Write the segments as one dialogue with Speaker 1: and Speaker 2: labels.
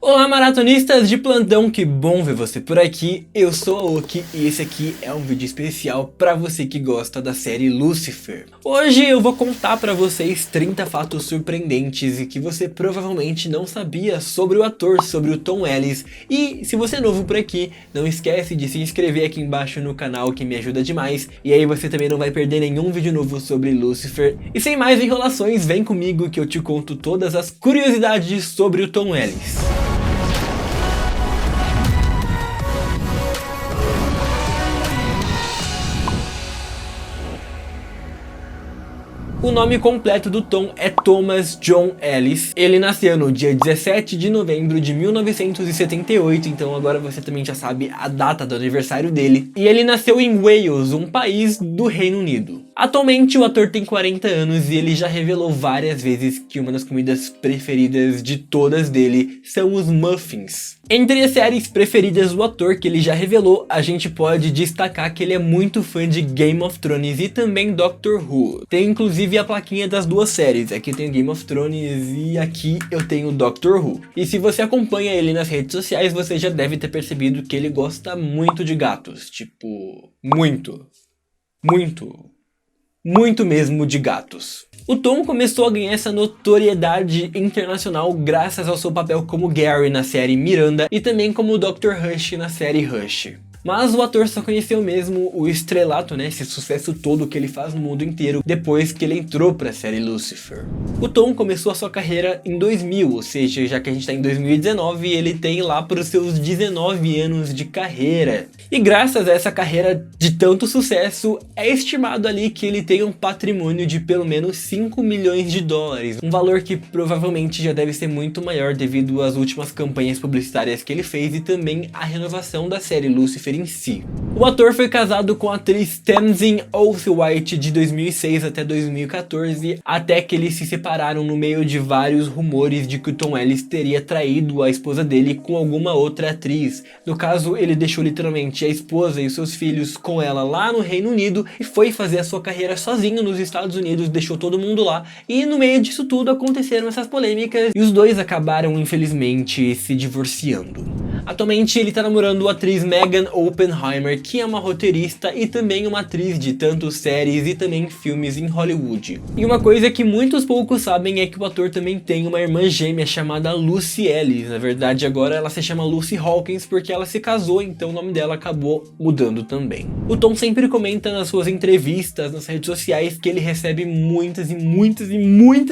Speaker 1: Olá, maratonistas de plantão, que bom ver você por aqui. Eu sou a Oki e esse aqui é um vídeo especial para você que gosta da série Lucifer. Hoje eu vou contar para vocês 30 fatos surpreendentes e que você provavelmente não sabia sobre o ator, sobre o Tom Ellis. E se você é novo por aqui, não esquece de se inscrever aqui embaixo no canal, que me ajuda demais. E aí você também não vai perder nenhum vídeo novo sobre Lucifer. E sem mais enrolações, vem comigo que eu te conto todas as curiosidades sobre o Tom Ellis. O nome completo do Tom é Thomas John Ellis. Ele nasceu no dia 17 de novembro de 1978, então agora você também já sabe a data do aniversário dele. E ele nasceu em Wales, um país do Reino Unido. Atualmente o ator tem 40 anos e ele já revelou várias vezes que uma das comidas preferidas de todas dele são os muffins. Entre as séries preferidas do ator que ele já revelou, a gente pode destacar que ele é muito fã de Game of Thrones e também Doctor Who. Tem inclusive a plaquinha das duas séries, aqui tem Game of Thrones e aqui eu tenho Doctor Who. E se você acompanha ele nas redes sociais, você já deve ter percebido que ele gosta muito de gatos, tipo, muito mesmo de gatos. O Tom começou a ganhar essa notoriedade internacional graças ao seu papel como Gary na série Miranda e também como Dr. Hush na série Hush. Mas o ator só conheceu mesmo o estrelato, né, esse sucesso todo que ele faz no mundo inteiro, depois que ele entrou para a série Lucifer. O Tom começou a sua carreira em 2000, ou seja, já que a gente está em 2019, ele tem lá para os seus 19 anos de carreira. E graças a essa carreira de tanto sucesso, é estimado ali que ele tem um patrimônio de pelo menos 5 milhões de dólares, um valor que provavelmente já deve ser muito maior devido às últimas campanhas publicitárias que ele fez e também a renovação da série Lucifer em si. O ator foi casado com a atriz Tamzin Oathwhite de 2006 até 2014, até que eles se separaram no meio de vários rumores de que o Tom Ellis teria traído a esposa dele com alguma outra atriz. No caso, ele deixou literalmente a esposa e os seus filhos com ela lá no Reino Unido e foi fazer a sua carreira sozinho nos Estados Unidos, deixou todo mundo lá, e no meio disso tudo aconteceram essas polêmicas e os dois acabaram infelizmente se divorciando. Atualmente ele está namorando a atriz Megan Oppenheimer, que é uma roteirista e também uma atriz de tanto séries e também filmes em Hollywood. E uma coisa que muitos poucos sabem é que o ator também tem uma irmã gêmea chamada Lucy Ellis. Na verdade agora ela se chama Lucy Hawkins porque ela se casou, então o nome dela acabou mudando também. O Tom sempre comenta nas suas entrevistas, nas redes sociais, que ele recebe muitas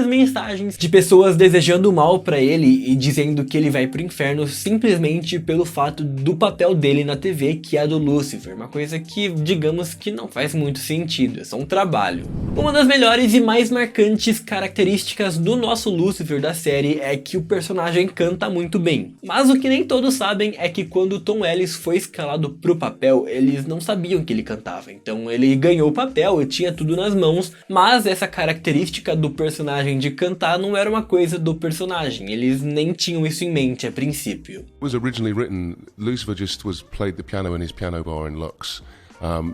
Speaker 1: mensagens de pessoas desejando mal pra ele e dizendo que ele vai pro inferno simplesmente pelo fato do papel dele na TV, que é a do Lucifer, uma coisa que, digamos que não faz muito sentido, é só um trabalho. Uma das melhores e mais marcantes características do nosso Lucifer da série é que o personagem canta muito bem. Mas o que nem todos sabem é que quando o Tom Ellis foi escalado pro papel, eles não sabiam que ele cantava, então ele ganhou o papel e tinha tudo nas mãos, mas essa característica do personagem de cantar não era uma coisa do personagem, eles nem tinham isso em mente a princípio.
Speaker 2: It was originally written, Lucifer just played the piano in his piano bar in Lux.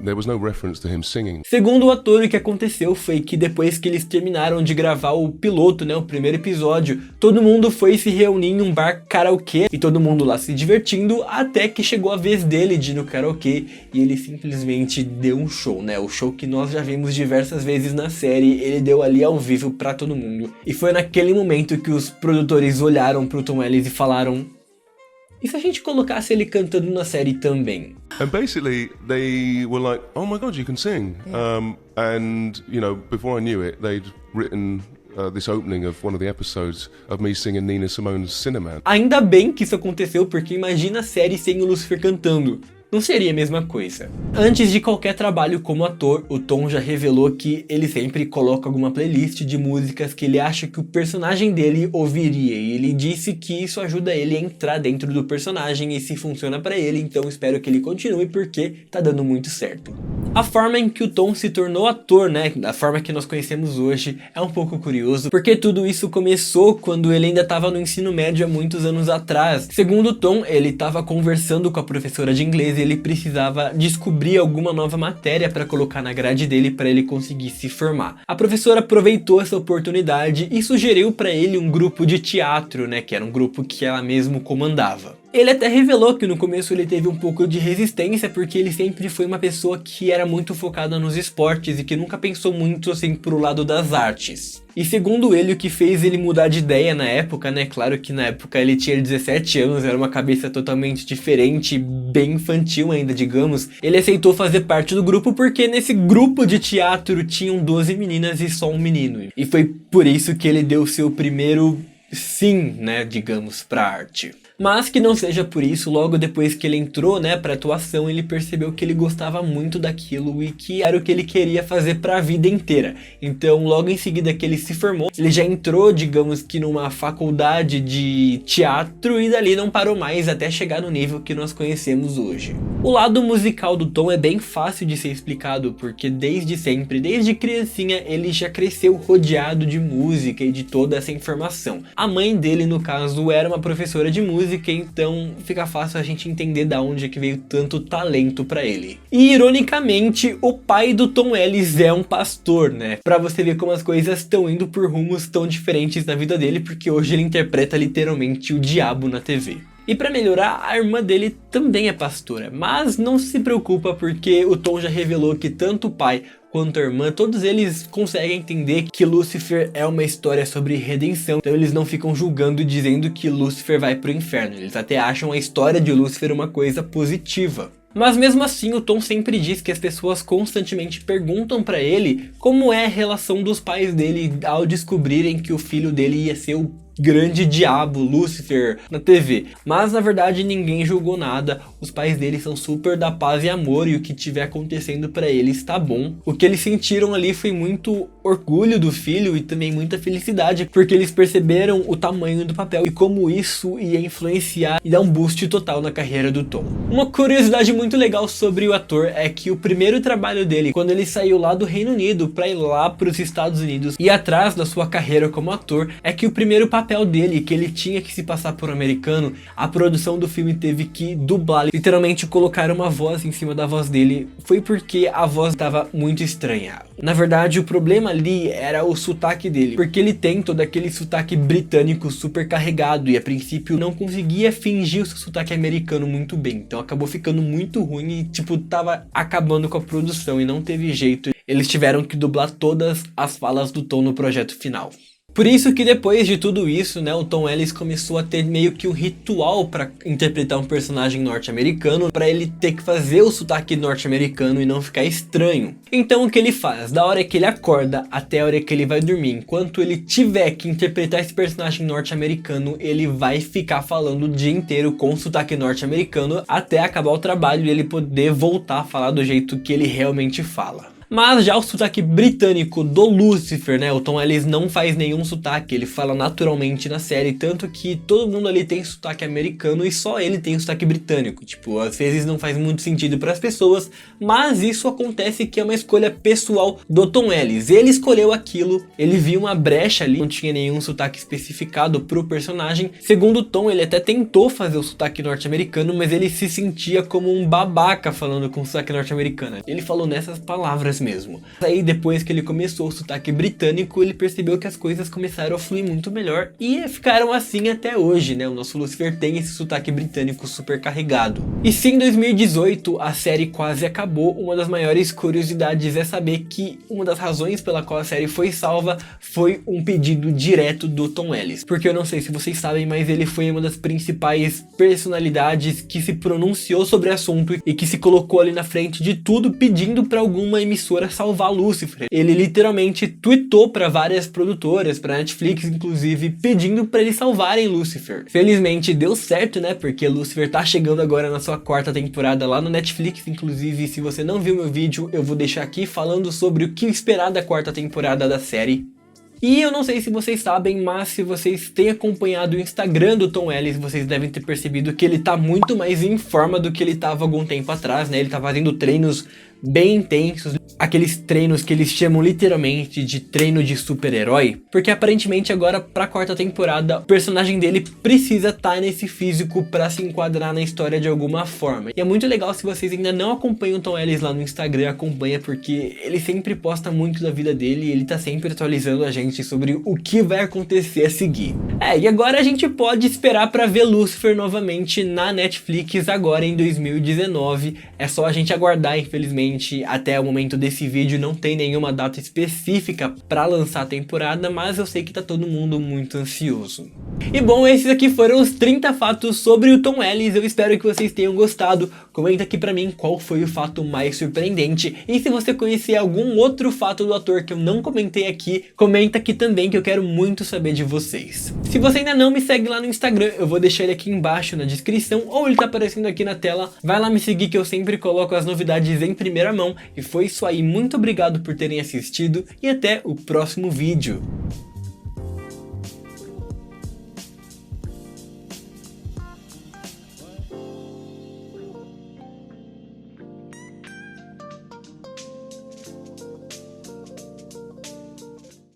Speaker 2: There was no reference to him singing.
Speaker 1: Segundo o ator, o que aconteceu foi que depois que eles terminaram de gravar o piloto, né, o primeiro episódio, todo mundo foi se reunir em um bar karaokê e todo mundo lá se divertindo, até que chegou a vez dele de ir no karaokê e ele simplesmente deu um show, né, o show que nós já vimos diversas vezes na série, ele deu ali ao vivo pra todo mundo. E foi naquele momento que os produtores olharam pro Tom Ellis e falaram: e se a gente colocasse ele cantando na série também?
Speaker 2: And basically, they were like, "Oh my God, you can sing!" And you know, before I knew it, they'd written this opening of one of the episodes of me singing Nina Simone's Cinnamon.
Speaker 1: Ainda bem que isso aconteceu, porque imagina a série sem o Lucifer cantando. Não seria a mesma coisa. Antes de qualquer trabalho como ator, o Tom já revelou que ele sempre coloca alguma playlist de músicas que ele acha que o personagem dele ouviria, e ele disse que isso ajuda ele a entrar dentro do personagem e se funciona pra ele, então espero que ele continue porque tá dando muito certo. A forma em que o Tom se tornou ator, né, a forma que nós conhecemos hoje, é um pouco curioso, porque tudo isso começou quando ele ainda estava no ensino médio há muitos anos atrás. Segundo o Tom, ele estava conversando com a professora de inglês e ele precisava descobrir alguma nova matéria para colocar na grade dele para ele conseguir se formar. A professora aproveitou essa oportunidade e sugeriu para ele um grupo de teatro, né, que era um grupo que ela mesmo comandava. Ele até revelou que no começo ele teve um pouco de resistência porque ele sempre foi uma pessoa que era muito focada nos esportes e que nunca pensou muito assim pro lado das artes. E segundo ele, o que fez ele mudar de ideia na época, né, claro que na época ele tinha 17 anos, era uma cabeça totalmente diferente, bem infantil ainda, digamos, ele aceitou fazer parte do grupo porque nesse grupo de teatro tinham 12 meninas e só um menino. E foi por isso que ele deu seu primeiro sim, né, digamos, pra arte. Mas que não seja por isso, logo depois que ele entrou, né, pra atuação, ele percebeu que ele gostava muito daquilo e que era o que ele queria fazer pra vida inteira. Então, logo em seguida que ele se formou, ele já entrou, digamos que numa faculdade de teatro e dali não parou mais até chegar no nível que nós conhecemos hoje. O lado musical do Tom é bem fácil de ser explicado, porque desde sempre, desde criancinha, ele já cresceu rodeado de música e de toda essa informação. A mãe dele, no caso, era uma professora de música, então fica fácil a gente entender da onde é que veio tanto talento pra ele. E ironicamente, o pai do Tom Ellis é um pastor, né? Pra você ver como as coisas estão indo por rumos tão diferentes na vida dele, porque hoje ele interpreta literalmente o diabo na TV. E pra melhorar, a irmã dele também é pastora, mas não se preocupa porque o Tom já revelou que tanto o pai quanto a irmã, todos eles conseguem entender que Lúcifer é uma história sobre redenção, então eles não ficam julgando e dizendo que Lúcifer vai pro inferno, eles até acham a história de Lúcifer uma coisa positiva. Mas mesmo assim, o Tom sempre diz que as pessoas constantemente perguntam pra ele como é a relação dos pais dele ao descobrirem que o filho dele ia ser o grande diabo, Lúcifer, na TV. Mas na verdade ninguém julgou nada, os pais dele são super da paz e amor e o que tiver acontecendo pra eles tá bom. O que eles sentiram ali foi muito orgulho do filho e também muita felicidade, porque eles perceberam o tamanho do papel e como isso ia influenciar e dar um boost total na carreira do Tom. Uma curiosidade muito legal sobre o ator é que o primeiro trabalho dele, quando ele saiu lá do Reino Unido pra ir lá pros Estados Unidos e atrás da sua carreira como ator, é que o primeiro papel dele, que ele tinha que se passar por um americano, a produção do filme teve que dublar, literalmente colocar uma voz em cima da voz dele, foi porque a voz estava muito estranha. Na verdade, o problema ali era o sotaque dele, porque ele tem todo aquele sotaque britânico super carregado e a princípio não conseguia fingir o seu sotaque americano muito bem, então acabou ficando muito ruim e tipo, tava acabando com a produção e não teve jeito, eles tiveram que dublar todas as falas do Tom no projeto final. Por isso que depois de tudo isso, né, o Tom Ellis começou a ter meio que um ritual para interpretar um personagem norte-americano, para ele ter que fazer o sotaque norte-americano e não ficar estranho. Então o que ele faz? Da hora que ele acorda até a hora que ele vai dormir, enquanto ele tiver que interpretar esse personagem norte-americano, ele vai ficar falando o dia inteiro com o sotaque norte-americano até acabar o trabalho e ele poder voltar a falar do jeito que ele realmente fala. Mas já o sotaque britânico do Lúcifer, né, o Tom Ellis não faz nenhum sotaque, ele fala naturalmente na série, tanto que todo mundo ali tem sotaque americano e só ele tem sotaque britânico, tipo, às vezes não faz muito sentido para as pessoas, mas isso acontece que é uma escolha pessoal do Tom Ellis, ele escolheu aquilo, ele viu uma brecha ali, não tinha nenhum sotaque especificado pro personagem, segundo o Tom, ele até tentou fazer o sotaque norte-americano, mas ele se sentia como um babaca falando com sotaque norte-americano, ele falou nessas palavras mesmo. Aí depois que ele começou o sotaque britânico, ele percebeu que as coisas começaram a fluir muito melhor e ficaram assim até hoje, né? O nosso Lúcifer tem esse sotaque britânico super carregado. E se em 2018 a série quase acabou, uma das maiores curiosidades é saber que uma das razões pela qual a série foi salva foi um pedido direto do Tom Ellis. Porque eu não sei se vocês sabem, mas ele foi uma das principais personalidades que se pronunciou sobre o assunto e que se colocou ali na frente de tudo pedindo para alguma emissora salvar Lúcifer. Ele literalmente tweetou para várias produtoras, para Netflix inclusive, pedindo para eles salvarem Lúcifer. Felizmente deu certo, né? Porque Lúcifer tá chegando agora na sua 4ª temporada lá no Netflix, inclusive se você não viu meu vídeo, eu vou deixar aqui falando sobre o que esperar da 4ª temporada da série. E eu não sei se vocês sabem, mas se vocês têm acompanhado o Instagram do Tom Ellis, vocês devem ter percebido que ele tá muito mais em forma do que ele tava algum tempo atrás, né? Ele tá fazendo treinos bem intensos, aqueles treinos que eles chamam literalmente de treino de super-herói, porque aparentemente agora pra quarta temporada o personagem dele precisa estar nesse físico pra se enquadrar na história de alguma forma. E é muito legal, se vocês ainda não acompanham o Tom Ellis lá no Instagram, acompanha, porque ele sempre posta muito da vida dele e ele tá sempre atualizando a gente sobre o que vai acontecer a seguir. E agora a gente pode esperar pra ver Lucifer novamente na Netflix agora em 2019, é só a gente aguardar. Infelizmente até o momento desse vídeo não tem nenhuma data específica para lançar a temporada, mas eu sei que tá todo mundo muito ansioso. E bom, esses aqui foram os 30 fatos sobre o Tom Ellis, eu espero que vocês tenham gostado. Comenta aqui pra mim qual foi o fato mais surpreendente, e se você conhecer algum outro fato do ator que eu não comentei aqui, comenta aqui também, que eu quero muito saber de vocês. Se você ainda não me segue lá no Instagram, eu vou deixar ele aqui embaixo na descrição, ou ele tá aparecendo aqui na tela. Vai lá me seguir, que eu sempre coloco as novidades em primeira mão. E foi isso aí, muito obrigado por terem assistido e até o próximo vídeo.